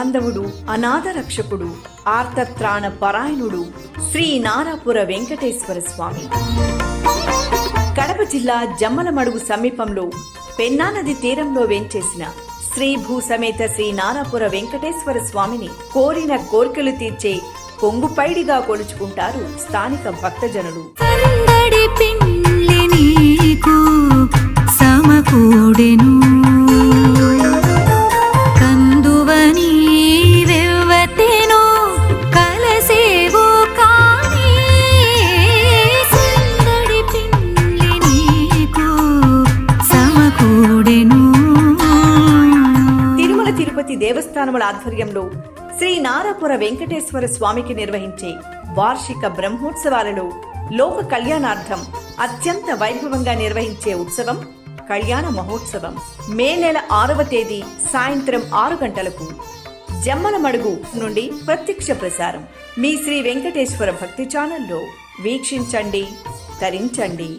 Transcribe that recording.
బాంధవుడు, అనాథ రక్షకుడు, ఆర్తత్రాణ పరాయణుడు శ్రీ నారాపుర వెంకటేశ్వర స్వామి. కడప జిల్లా జమ్మలమడుగు సమీపంలో పెన్నా నది తీరంలో వేంచేసిన శ్రీ భూసమేత శ్రీ నారాపుర వెంకటేశ్వర స్వామిని కోరిన కోరికలు తీర్చే కొంగుపైడిగా కొలుచుకుంటారు స్థానిక భక్తజనులు. తిరుమల తిరుపతి దేవస్థానముల ఆధ్వర్యంలో శ్రీ నారాపుర వెంకటేశ్వర స్వామికి నిర్వహించే వార్షిక బ్రహ్మోత్సవాలలో లోక కళ్యాణార్థం అత్యంత వైభవంగా నిర్వహించే ఉత్సవం కళ్యాణ మహోత్సవం మే నెల 6వ తేదీ సాయంత్రం 6 గంటలకు జమ్మలమడుగు నుండి ప్రత్యక్ష ప్రసారం మీ శ్రీ వెంకటేశ్వర భక్తి ఛానల్లో వీక్షించండి, తరించండి.